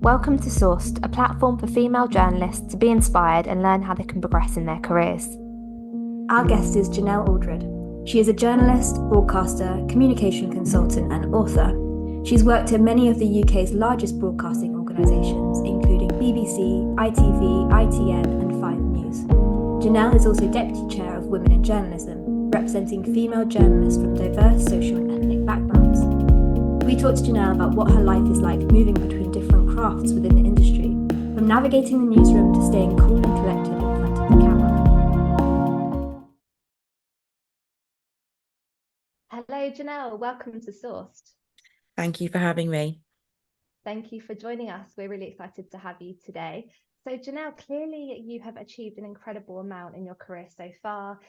Welcome to Sourced, a platform for female journalists to be inspired and learn how they can progress in their careers. Our guest is Genelle Aldred. She is a journalist, broadcaster, communication consultant, and author. She's worked at many of the UK's largest broadcasting organisations, including BBC, ITV, ITN, and 5 News. Genelle is also Deputy Chair of Women in Journalism, representing female journalists from diverse social and ethnic backgrounds. We talked to Genelle about what her life is like moving between different crafts within the industry, from navigating the newsroom to staying cool and collected in front of the camera. Hello, Genelle. Welcome to Sourced. Thank you for having me. Thank you for joining us. We're really excited to have you today. So, Genelle, clearly you have achieved an incredible amount in your career so far,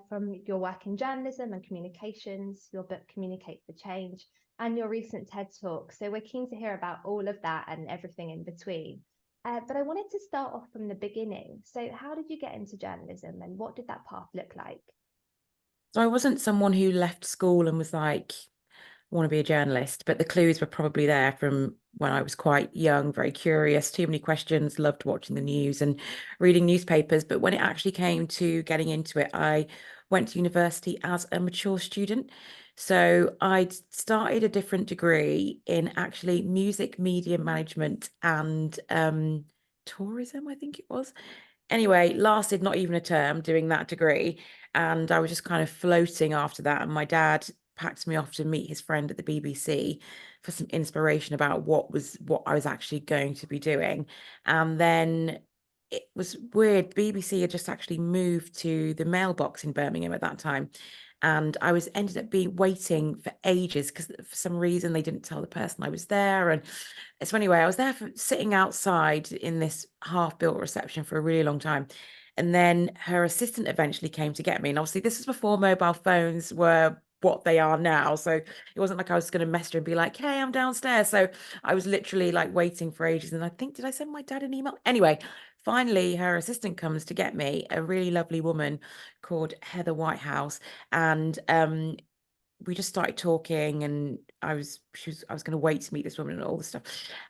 from your work in journalism and communications, your book Communicate for Change, and your recent TED Talk. So we're keen to hear about all of that and everything in between. But I wanted to start off from the beginning. So how did you get into journalism and what did that path look like? So I wasn't someone who left school and was like, I want to be a journalist, but the clues were probably there from when I was quite young, very curious, too many questions, loved watching the news and reading newspapers. But when it actually came to getting into it, I went to university as a mature student. So I'd started a different degree in actually music, media management and tourism, I think it was. Anyway, lasted not even a term doing that degree. And I was just kind of floating after that. And my dad packed me off to meet his friend at the BBC for some inspiration about what I was actually going to be doing. And then it was weird. BBC had just actually moved to the mailbox in Birmingham at that time. And I was ended up being waiting for ages because for some reason they didn't tell the person I was there. And so anyway, I was there for sitting outside in this half-built reception for a really long time. And then her assistant eventually came to get me. And obviously, this was before mobile phones were what they are now. So it wasn't like I was going to message her and be like, hey, I'm downstairs. So I was literally like waiting for ages. And I think, did I send my dad an email? Anyway, finally, her assistant comes to get me, a really lovely woman called Heather Whitehouse. And we just started talking and I was going to wait to meet this woman and all this stuff.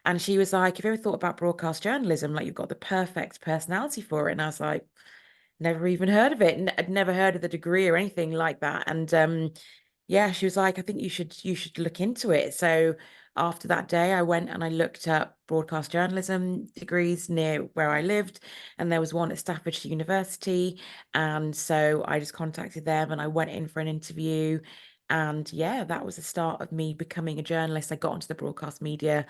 And she was like, have you ever thought about broadcast journalism? Like you've got the perfect personality for it. And I was like, never even heard of it. I'd never heard of the degree or anything like that. And yeah, she was like, I think you should look into it. So after that day, I went and I looked up broadcast journalism degrees near where I lived, and there was one at Staffordshire University. And so I just contacted them and I went in for an interview. And yeah, that was the start of me becoming a journalist. I got onto the broadcast media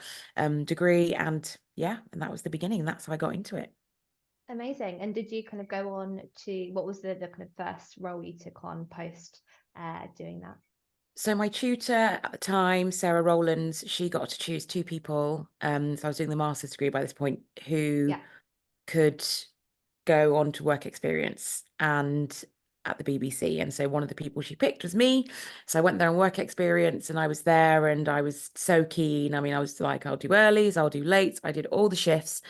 degree, and yeah, and that was the beginning. That's how I got into it. Amazing. And did you kind of go on to, what was the kind of first role you took on post doing that? So my tutor at the time, Sarah Rowlands, she got to choose two people. So I was doing the master's degree by this point, who Yeah. could go on to work experience and at the BBC. And so one of the people she picked was me. So I went there on work experience and I was there and I was so keen. I mean, I was like, I'll do earlys, I'll do late. I did all the shifts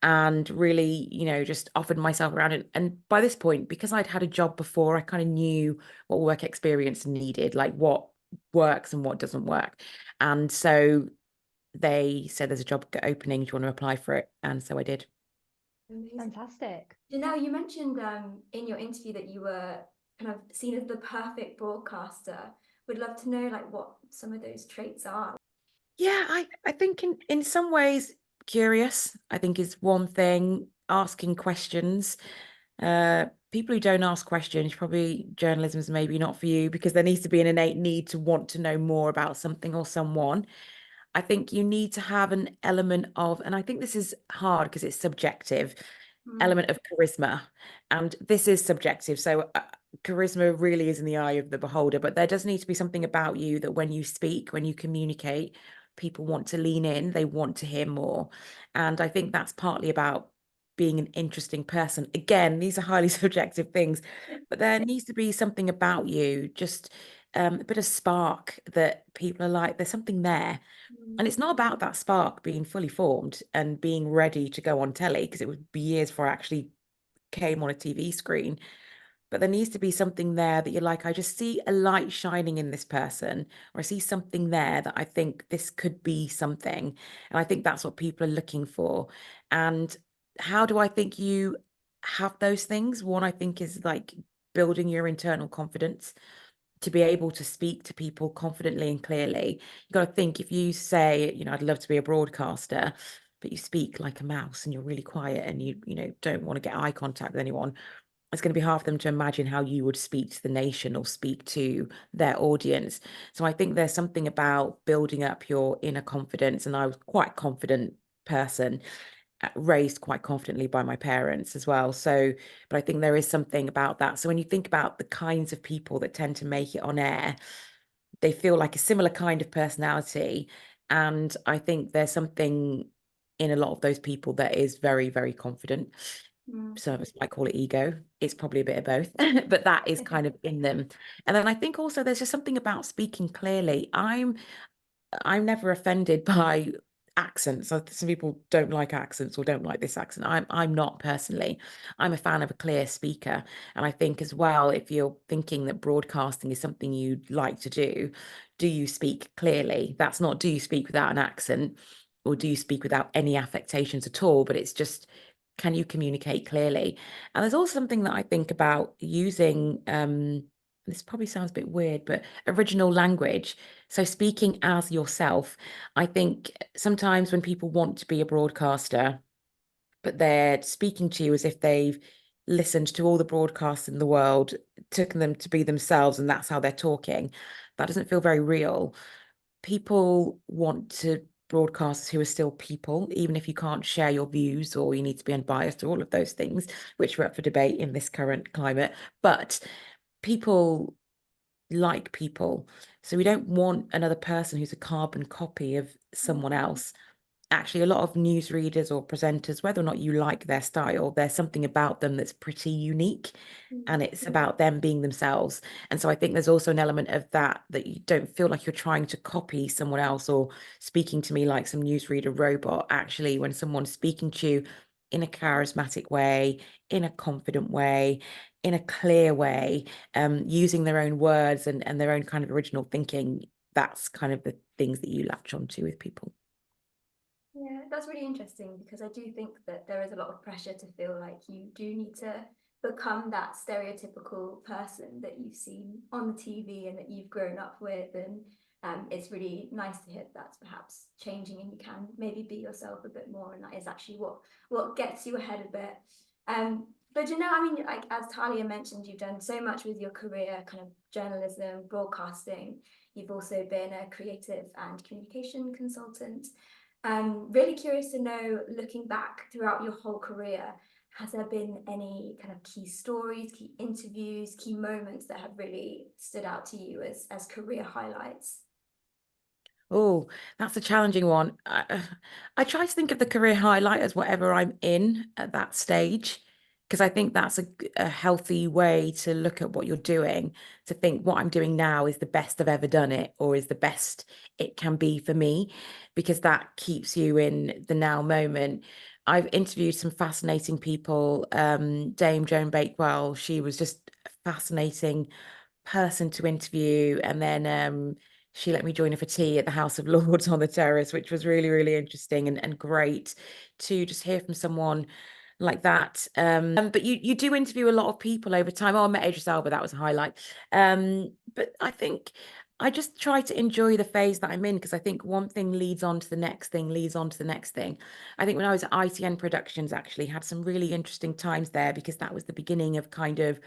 and really, just offered myself around it. And by this point, because I'd had a job before, I kind of knew what work experience needed, like what works and what doesn't work. And so they said there's a job opening, do you want to apply for it? And so I did. Amazing. Fantastic. Genelle, you mentioned in your interview that you were kind of seen as the perfect broadcaster. Would love to know like what some of those traits are. Yeah, I think in some ways, curious, I think is one thing, asking questions. People who don't ask questions, probably journalism is maybe not for you because there needs to be an innate need to want to know more about something or someone. I think you need to have an element of, and I think this is hard because it's subjective, element of charisma. And this is subjective. So charisma really is in the eye of the beholder, but there does need to be something about you that when you speak, when you communicate, people want to lean in, they want to hear more. And I think that's partly about being an interesting person. Again, these are highly subjective things, but there needs to be something about you, just a bit of spark that people are like, there's something there. And it's not about that spark being fully formed and being ready to go on telly, because it would be years before I actually came on a TV screen. but there needs to be something there that you're like, I just see a light shining in this person, or I see something there that I think this could be something. And I think that's what people are looking for. And how do I think you have those things? One, I think, is like building your internal confidence to be able to speak to people confidently and clearly. You got to think, if you say, I'd love to be a broadcaster, but you speak like a mouse and you're really quiet and you don't want to get eye contact with anyone, it's going to be hard for them to imagine how you would speak to the nation or speak to their audience. So I think there's something about building up your inner confidence. And I was quite a confident person, raised quite confidently by my parents as well. So, but I think there is something about that. So when you think about the kinds of people that tend to make it on air, they feel like a similar kind of personality. And I think there's something in a lot of those people that is very, very confident. So I might call it ego. It's probably a bit of both, but that is kind of in them. And then I think also there's just something about speaking clearly. I'm never offended by accents. Some people don't like accents or don't like this accent. I'm not personally. I'm a fan of a clear speaker. And I think as well, if you're thinking that broadcasting is something you'd like to do you speak clearly? That's not, do you speak without an accent, or do you speak without any affectations at all? But it's just, can you communicate clearly? And there's also something that I think about using, this probably sounds a bit weird, but original language. So speaking as yourself. I think sometimes when people want to be a broadcaster, but they're speaking to you as if they've listened to all the broadcasts in the world, taken them to be themselves, and that's how they're talking, that doesn't feel very real. People want to broadcasters who are still people, even if you can't share your views or you need to be unbiased or all of those things, which are up for debate in this current climate. But people like people. So we don't want another person who's a carbon copy of someone else. Actually, a lot of newsreaders or presenters, whether or not you like their style, there's something about them that's pretty unique, and it's about them being themselves. And so I think there's also an element of that you don't feel like you're trying to copy someone else or speaking to me like some newsreader robot. Actually, when someone's speaking to you in a charismatic way, in a confident way, in a clear way, using their own words and their own kind of original thinking, that's kind of the things that you latch onto with people. Yeah, that's really interesting, because I do think that there is a lot of pressure to feel like you do need to become that stereotypical person that you've seen on the TV and that you've grown up with. And it's really nice to hear that's perhaps changing and you can maybe be yourself a bit more. And that is actually what gets you ahead a bit. But Genelle, I mean, like, as Talia mentioned, you've done so much with your career, kind of journalism, broadcasting. You've also been a creative and communication consultant. Really curious to know, looking back throughout your whole career, has there been any kind of key stories, key interviews, key moments that have really stood out to you as career highlights? Oh, that's a challenging one. I try to think of the career highlight as whatever I'm in at that stage, because I think that's a healthy way to look at what you're doing, to think what I'm doing now is the best I've ever done it, or is the best it can be for me, because that keeps you in the now moment. I've interviewed some fascinating people. Dame Joan Bakewell, she was just a fascinating person to interview. And then she let me join her for tea at the House of Lords on the terrace, which was really, really interesting and great to just hear from someone like that. But you do interview a lot of people over time. Oh, I met Idris Elba, that was a highlight. But I think I just try to enjoy the phase that I'm in, because I think one thing leads on to the next thing, leads on to the next thing. I think when I was at ITN Productions, actually had some really interesting times there, because that was the beginning of kind of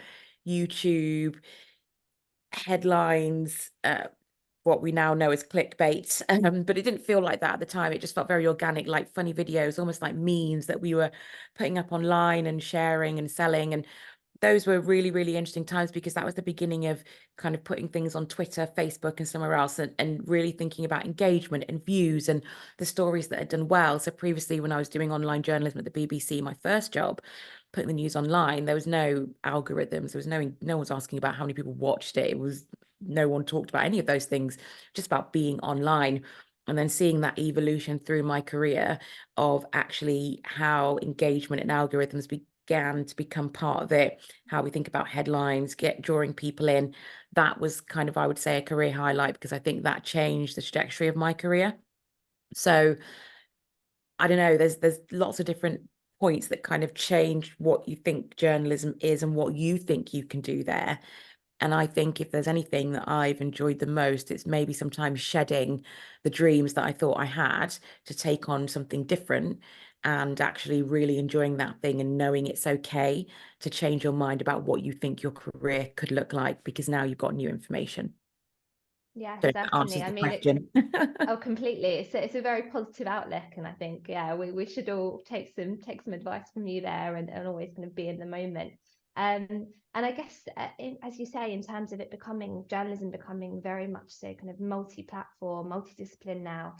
YouTube headlines, what we now know as clickbait. But it didn't feel like that at the time. It just felt very organic, like funny videos, almost like memes that we were putting up online and sharing and selling. And those were really, really interesting times, because that was the beginning of kind of putting things on Twitter, Facebook, and somewhere else, and really thinking about engagement and views and the stories that had done well. So previously, when I was doing online journalism at the BBC, my first job, putting the news online, there was no algorithms. There was no one was asking about how many people watched it. It was no one talked about any of those things, just about being online. And then seeing that evolution through my career of actually how engagement and algorithms began to become part of it, how we think about headlines, drawing people in, that was kind of, I would say, a career highlight, because I think that changed the trajectory of my career. So I don't know, there's lots of different points that kind of change what you think journalism is and what you think you can do there. And I think if there's anything that I've enjoyed the most, it's maybe sometimes shedding the dreams that I thought I had to take on something different, and actually really enjoying that thing and knowing it's okay to change your mind about what you think your career could look like, because now you've got new information. Yes, So that certainly. answers I the mean, question. oh, completely. It's a very positive outlook, and I think, yeah, we should all take some advice from you there, and always kind of be in the moment. And I guess, as you say, in terms of it becoming journalism becoming very much so kind of multi-platform, multidiscipline now.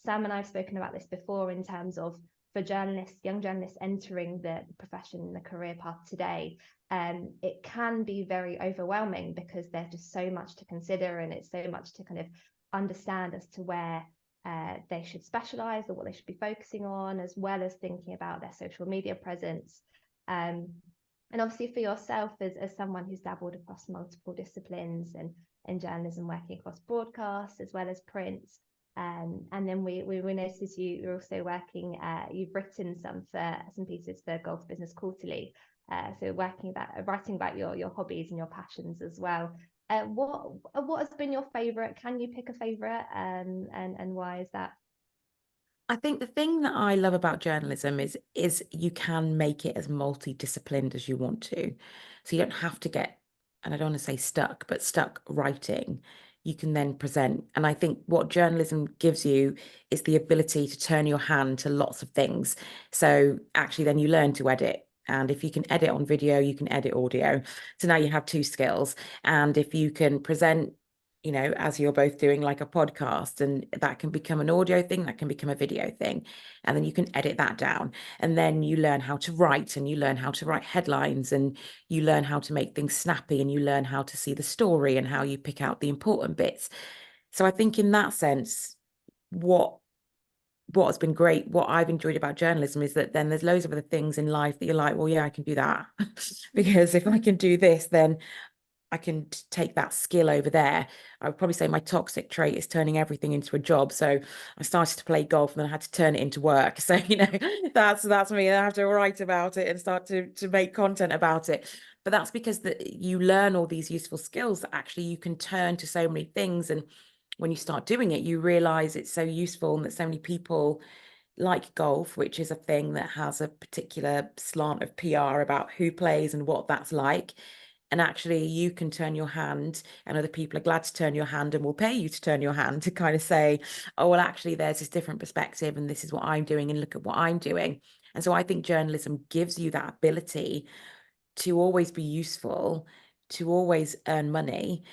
Sam and I have spoken about this before in terms of, for journalists, young journalists entering the profession, the career path today. It can be very overwhelming because there's just so much to consider, and it's so much to kind of understand as to where they should specialize or what they should be focusing on, as well as thinking about their social media presence. And obviously for yourself, as someone who's dabbled across multiple disciplines and in journalism, working across broadcast as well as print, and then we noticed you're also working, you've written some pieces for Golf Business Quarterly, so writing about your hobbies and your passions as well. What has been your favorite? Can you pick a favorite, and why is that? I think the thing that I love about journalism is you can make it as multidisciplined as you want to. So you don't have to get, and I don't want to say stuck, but stuck writing. You can then present. And I think what journalism gives you is the ability to turn your hand to lots of things. So actually then you learn to edit. And if you can edit on video, you can edit audio. So now you have two skills. And if you can present, as you're both doing, like a podcast, and that can become an audio thing, that can become a video thing, and then you can edit that down, and then you learn how to write, and you learn how to write headlines, and you learn how to make things snappy, and you learn how to see the story and how you pick out the important bits. So I think in that sense, what has been great, what I've enjoyed about journalism, is that then there's loads of other things in life that you're like, well, yeah, I can do that. Because if I can do this, then I can take that skill over there. I would probably say my toxic trait is turning everything into a job. So I started to play golf, and then I had to turn it into work. So, that's me. I have to write about it and start to make content about it. But that's because you learn all these useful skills that actually you can turn to so many things. And when you start doing it, you realize it's so useful, and that so many people like golf, which is a thing that has a particular slant of PR about who plays and what that's like. And actually you can turn your hand, and other people are glad to turn your hand and will pay you to turn your hand, to kind of say, oh, well, actually there's this different perspective, and this is what I'm doing, and look at what I'm doing. And so I think journalism gives you that ability to always be useful, to always earn money,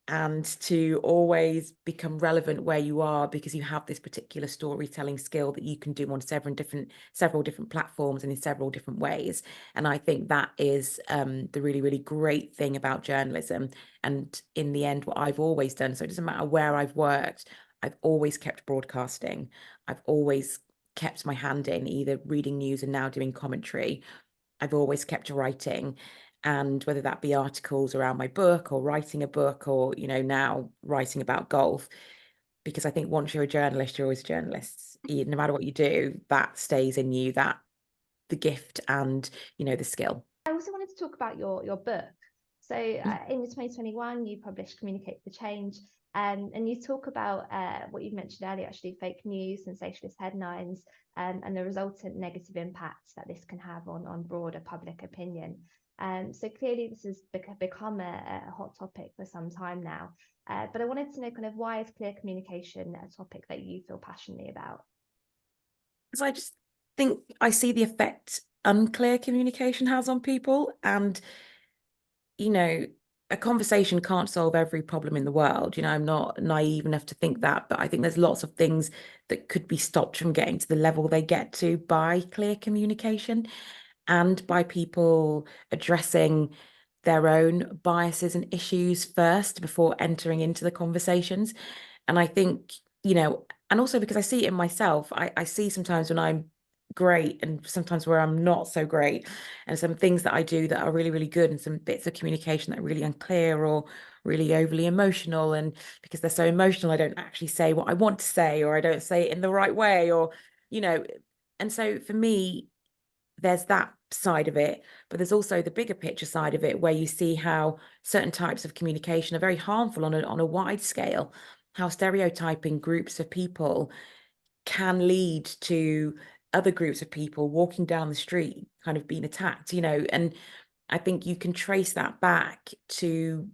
and to always become relevant where you are, because you have this particular storytelling skill that you can do on several different platforms and in several different ways. And I think that is the really, really great thing about journalism. And in the end, what I've always done, so it doesn't matter where I've worked, I've always kept broadcasting. I've always kept my hand in either reading news and now doing commentary. I've always kept writing, and whether that be articles around my book, or writing a book, or now writing about golf, because I think once you're a journalist, you're always a journalist. No matter what you do, that stays in you, that the gift and the skill. I also wanted to talk about your book. So in 2021, you published Communicate for Change, and you talk about what you mentioned earlier, actually, fake news, sensationalist headlines, and the resultant negative impacts that this can have on broader public opinion. So clearly this has become a hot topic for some time now. But I wanted to know kind of, why is clear communication a topic that you feel passionately about? Because I just think I see the effect unclear communication has on people. And a conversation can't solve every problem in the world. I'm not naive enough to think that, but I think there's lots of things that could be stopped from getting to the level they get to by clear communication, and by people addressing their own biases and issues first before entering into the conversations. And I think, and also because I see it in myself, I see sometimes when I'm great and sometimes where I'm not so great, and some things that I do that are really, really good, and some bits of communication that are really unclear or really overly emotional. And because they're so emotional, I don't actually say what I want to say, or I don't say it in the right way, or, you know, and so for me, there's that side of it, but there's also the bigger picture side of it, where you see how certain types of communication are very harmful on a wide scale, how stereotyping groups of people can lead to other groups of people walking down the street kind of being attacked, and I think you can trace that back to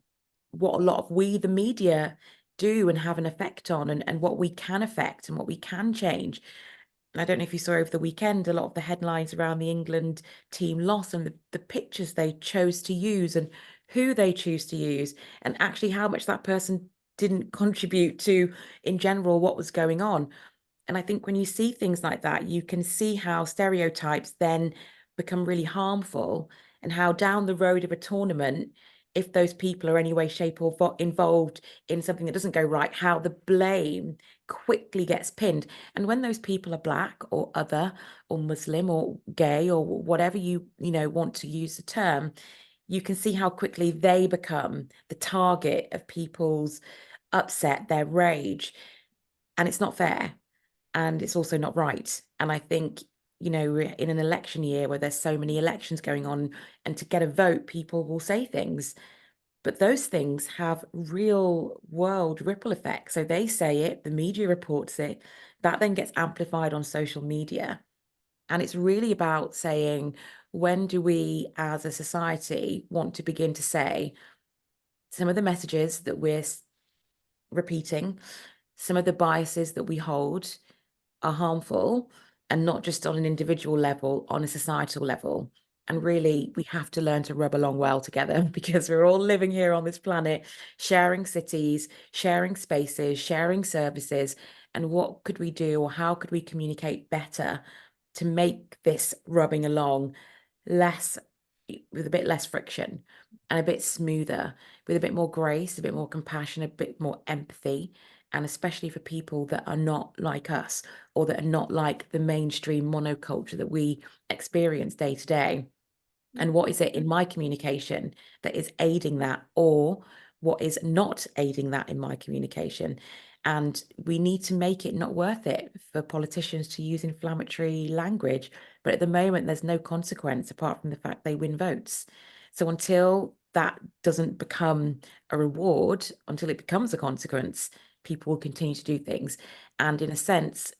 what a lot of we, the media, do and have an effect on, and what we can affect and what we can change. I don't know if you saw over the weekend a lot of the headlines around the England team loss, and the pictures they chose to use and who they choose to use, and actually how much that person didn't contribute to, in general, what was going on. And I think when you see things like that, you can see how stereotypes then become really harmful, and how down the road of a tournament, if those people are any way, shape, or involved in something that doesn't go right, how the blame quickly gets pinned. And when those people are Black or other or Muslim or gay or whatever you want to use the term, you can see how quickly they become the target of people's upset, their rage. And it's not fair. And it's also not right. And I think, we're in an election year where there's so many elections going on, and to get a vote, people will say things, but those things have real world ripple effects. So they say it, the media reports it, that then gets amplified on social media. And it's really about saying, when do we as a society want to begin to say some of the messages that we're repeating, some of the biases that we hold are harmful, and not just on an individual level, on a societal level. And really, we have to learn to rub along well together, because we're all living here on this planet, sharing cities, sharing spaces, sharing services. And what could we do, or how could we communicate better to make this rubbing along less, with a bit less friction and a bit smoother, with a bit more grace, a bit more compassion, a bit more empathy, and especially for people that are not like us, or that are not like the mainstream monoculture that we experience day to day. And what is it in my communication that is aiding that, or what is not aiding that in my communication? And we need to make it not worth it for politicians to use inflammatory language. But at the moment, there's no consequence apart from the fact they win votes. So until that doesn't become a reward, until it becomes a consequence, people will continue to do things. And in a sense,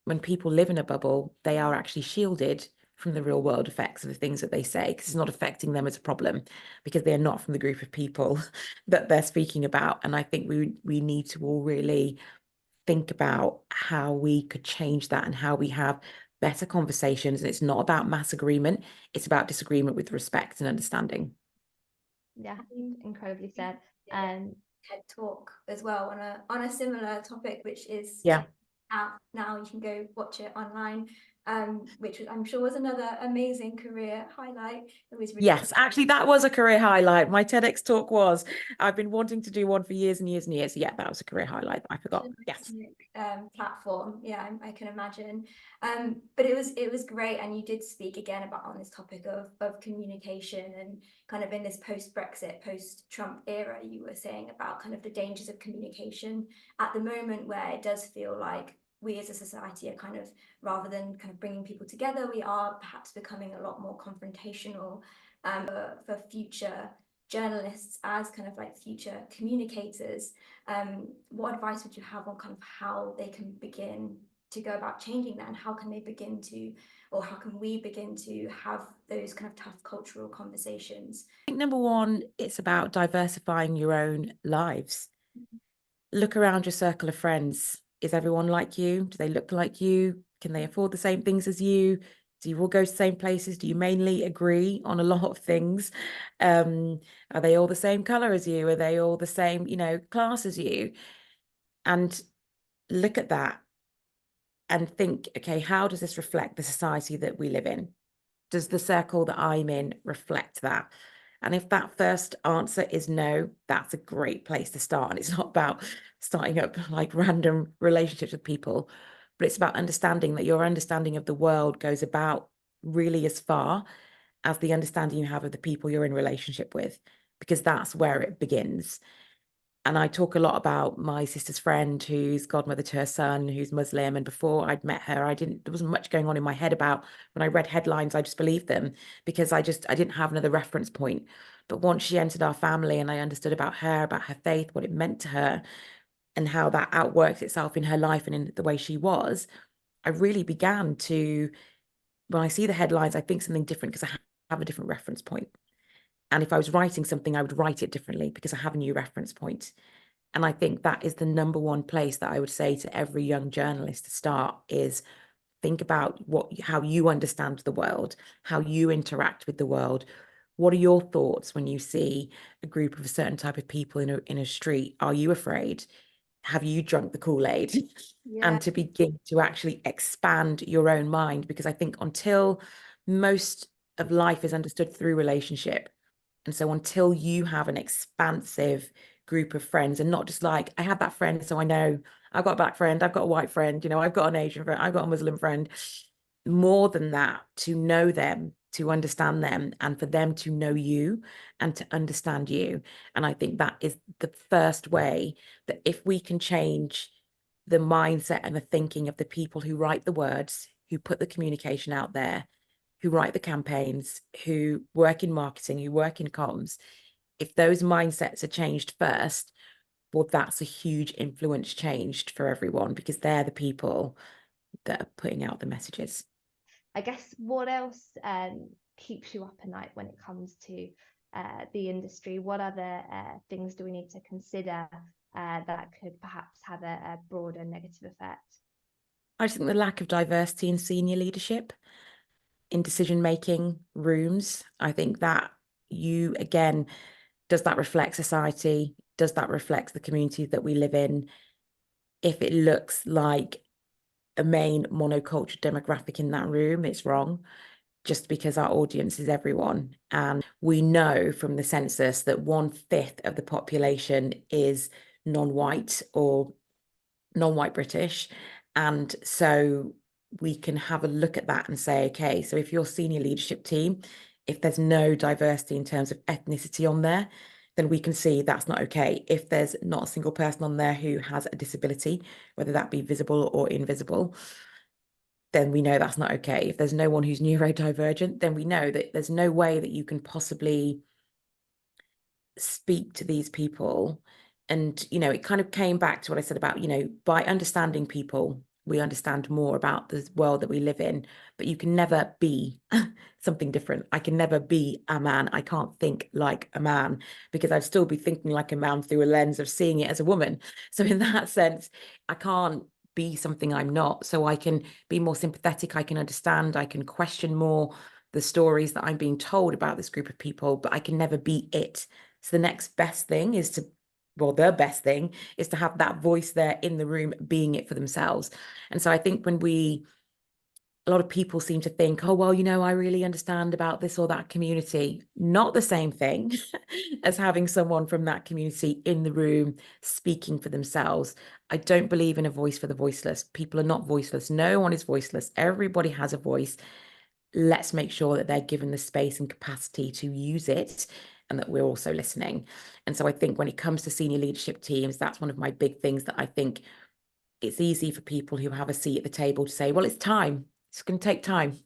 when people live in a bubble, they are actually shielded from the real world effects of the things that they say, because it's not affecting them as a problem, because they're not from the group of people that they're speaking about. And I think we need to all really think about how we could change that, and how we have better conversations. And it's not about mass agreement, it's about disagreement with respect and understanding. Yeah, incredibly said. TED talk as well on a similar topic, which is Yeah. out now. You can go watch it online, which I'm sure was another amazing career highlight. It was really Yes, actually, that was a career highlight. My TEDx talk was. I've been wanting to do one for years and years and years. Yeah, that was a career highlight. I forgot. Yes. Platform. Yeah, I can imagine. But it was great, and you did speak again about on this topic of communication, and kind of in this post-Brexit, post-Trump era, you were saying about kind of the dangers of communication at the moment, where it does feel like we as a society are kind of, rather than kind of bringing people together, we are perhaps becoming a lot more confrontational. For future journalists, as kind of like future communicators, what advice would you have on kind of how they can begin to go about changing that, and how can they begin to, or how can we begin to have those kind of tough cultural conversations? I think number one, it's about diversifying your own lives. Look around your circle of friends. Is everyone like you? Do they look like you? Can they afford the same things as you? Do you all go to the same places? Do you mainly agree on a lot of things? Are they all the same color as you? Are they all the same, class as you? And look at that and think, okay, how does this reflect the society that we live in? Does the circle that I'm in reflect that? And if that first answer is no, that's a great place to start. And it's not about starting up like random relationships with people. but it's about understanding that your understanding of the world goes about really as far as the understanding you have of the people you're in relationship with, because that's where it begins. And I talk a lot about my sister's friend who's godmother to her son, who's Muslim. And before I'd met her, there wasn't much going on in my head about, when I read headlines, I just believed them because I didn't have another reference point. But once she entered our family and I understood about her faith, what it meant to her, and how that outworks itself in her life and in the way she was, I really began to, when I see the headlines, I think something different because I have a different reference point. And if I was writing something, I would write it differently because I have a new reference point. And I think that is the number one place that I would say to every young journalist to start is think about how you understand the world, how you interact with the world. What are your thoughts when you see a group of a certain type of people in a street? Are you afraid? Have you drunk the Kool-Aid? Yeah. And to begin to actually expand your own mind, because I think until most of life is understood through relationship, and so until you have an expansive group of friends and not just like, I have that friend, so I know I've got a black friend, I've got a white friend, I've got an Asian friend, I've got a Muslim friend. More than that, to know them, to understand them, and for them to know you and to understand you. And I think that is the first way that if we can change the mindset and the thinking of the people who write the words, who put the communication out there, who write the campaigns, who work in marketing, who work in comms, if those mindsets are changed first, well, that's a huge influence changed for everyone because they're the people that are putting out the messages. I guess what else keeps you up at night when it comes to the industry? What other things do we need to consider that could perhaps have a broader negative effect? I just think the lack of diversity in senior leadership, in decision-making rooms, I think that again, does that reflect society? Does that reflect the community that we live in? If it looks like a main monoculture demographic in that room, it's wrong, just because our audience is everyone. And we know from the census that 1/5 of the population is non-white or non-white British. And so we can have a look at that and say, okay, so if your senior leadership team, if there's no diversity in terms of ethnicity on there, then we can see that's not okay. If there's not a single person on there who has a disability, whether that be visible or invisible, then we know that's not okay. If there's no one who's neurodivergent, then we know that there's no way that you can possibly speak to these people. And, it kind of came back to what I said about, by understanding people, we understand more about the world that we live in, but you can never be something different. I can never be a man. I can't think like a man because I'd still be thinking like a man through a lens of seeing it as a woman. So in that sense, I can't be something I'm not. So I can be more sympathetic. I can understand. I can question more the stories that I'm being told about this group of people, but I can never be it. So the next best thing is the best thing is to have that voice there in the room being it for themselves. And so I think a lot of people seem to think, oh, well, I really understand about this or that community. Not the same thing as having someone from that community in the room speaking for themselves. I don't believe in a voice for the voiceless. People are not voiceless. No one is voiceless. Everybody has a voice. Let's make sure that they're given the space and capacity to use it and that we're also listening. And so I think when it comes to senior leadership teams, that's one of my big things that I think it's easy for people who have a seat at the table to say, well, it's time. It's going to take time,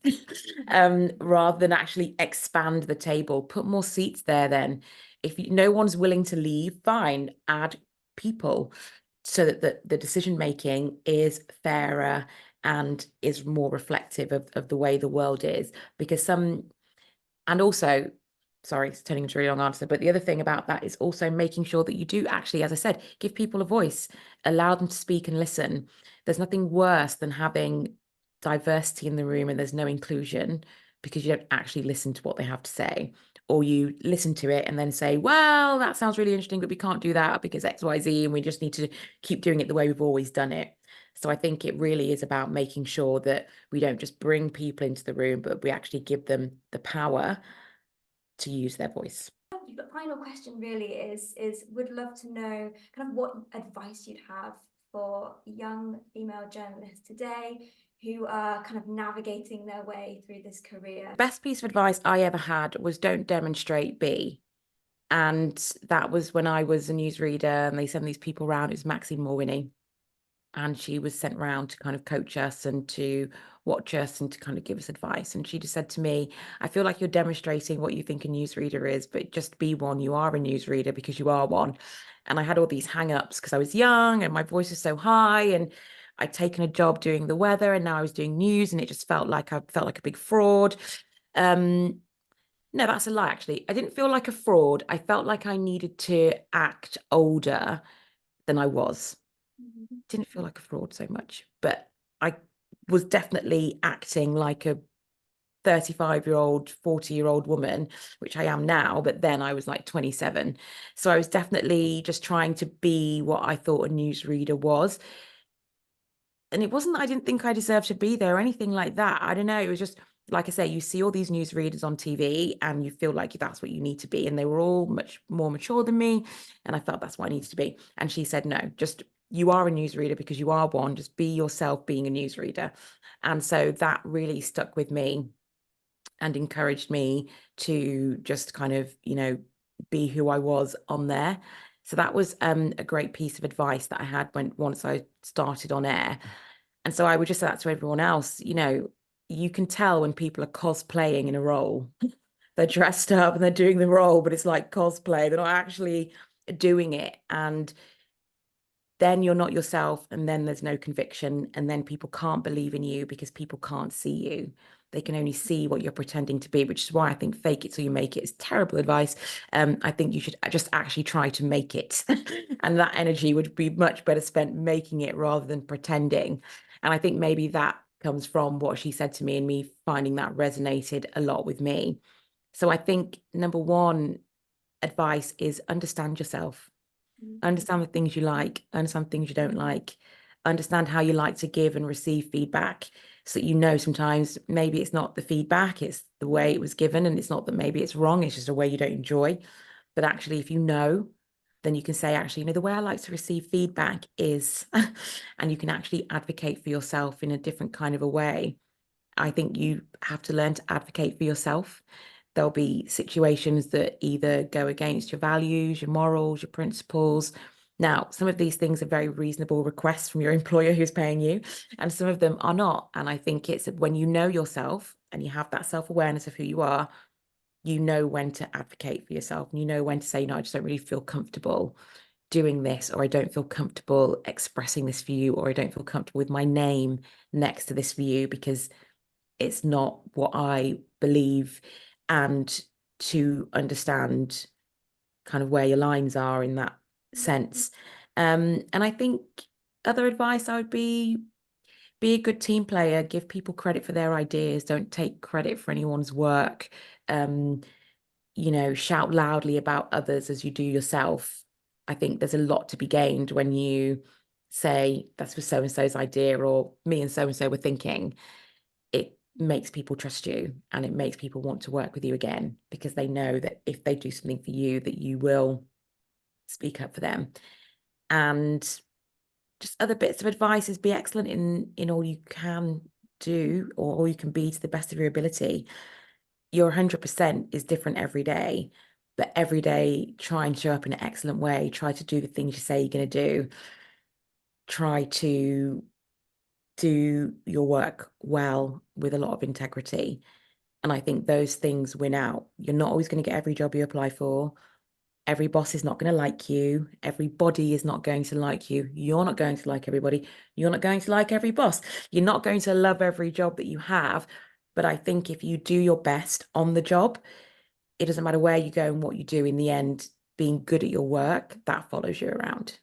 rather than actually expand the table, put more seats there. Then if no one's willing to leave, fine, add people so that the decision making is fairer and is more reflective of the way the world is. Because and also, sorry, it's turning into a really long answer, but the other thing about that is also making sure that you do actually, as I said, give people a voice, allow them to speak and listen. There's nothing worse than having diversity in the room and there's no inclusion because you don't actually listen to what they have to say, or you listen to it and then say, well, that sounds really interesting, but we can't do that because XYZ, and we just need to keep doing it the way we've always done it. So I think it really is about making sure that we don't just bring people into the room, but we actually give them the power to use their voice. The final question really is would love to know kind of what advice you'd have for young female journalists today who are kind of navigating their way through this career? The best piece of advice I ever had was don't demonstrate, be. And that was when I was a newsreader and they send these people around. It was Maxine Morwinny. And she was sent around to kind of coach us and to watch us and to kind of give us advice. And she just said to me, I feel like you're demonstrating what you think a newsreader is, but just be one. You are a newsreader because you are one. And I had all these hang-ups because I was young and my voice was so high and I'd taken a job doing the weather and now I was doing news and it just felt like a big fraud. No, that's a lie, actually. I didn't feel like a fraud. I felt like I needed to act older than I was. Didn't feel like a fraud so much, but I was definitely acting like a 35-year-old, 40-year-old woman, which I am now, but then I was like 27. So I was definitely just trying to be what I thought a newsreader was. And it wasn't that I didn't think I deserved to be there or anything like that. I don't know. It was just, like I say, you see all these newsreaders on TV and you feel like that's what you need to be. And they were all much more mature than me. And I felt that's what I needed to be. And she said, no, just you are a newsreader because you are one. Just be yourself being a newsreader. And so that really stuck with me and encouraged me to just kind of, be who I was on there. So that was a great piece of advice that I had once I started on air. And so I would just say that to everyone else, you can tell when people are cosplaying in a role. They're dressed up and they're doing the role, but it's like cosplay. They're not actually doing it. And then you're not yourself, and then there's no conviction, and then people can't believe in you because people can't see you. They can only see what you're pretending to be, which is why I think fake it till you make it is terrible advice. I think you should just actually try to make it. And that energy would be much better spent making it rather than pretending. And I think maybe that comes from what she said to me and me finding that resonated a lot with me. So I think number one advice is understand yourself. Understand the things you like, understand things you don't like, understand how you like to give and receive feedback so that sometimes maybe it's not the feedback, it's the way it was given, and it's not that maybe it's wrong, it's just a way you don't enjoy. But actually, if you know, then you can say, actually, the way I like to receive feedback is, and you can actually advocate for yourself in a different kind of a way. I think you have to learn to advocate for yourself. There'll be situations that either go against your values, your morals, your principles. Now, some of these things are very reasonable requests from your employer who's paying you, and some of them are not. And I think it's when you know yourself and you have that self-awareness of who you are, you know when to advocate for yourself, and you know when to say, no, I just don't really feel comfortable doing this, or I don't feel comfortable expressing this for you, or I don't feel comfortable with my name next to this for you because it's not what I believe, and to understand kind of where your lines are in that sense. And I think other advice I would be a good team player, give people credit for their ideas, don't take credit for anyone's work. Shout loudly about others as you do yourself. I think there's a lot to be gained when you say that's for so-and-so's idea, or me and so-and-so were thinking. It makes people trust you and it makes people want to work with you again because they know that if they do something for you, that you will speak up for them. And just other bits of advice is be excellent in all you can do, or all you can be to the best of your ability. Your 100% is different every day, but every day try and show up in an excellent way. Try to do the things you say you're going to do. Try to do your work well with a lot of integrity. And I think those things win out. You're not always going to get every job you apply for. Every boss is not going to like you. Everybody is not going to like you. You're not going to like everybody. You're not going to like every boss. You're not going to love every job that you have. But I think if you do your best on the job, it doesn't matter where you go and what you do, in the end, being good at your work, that follows you around.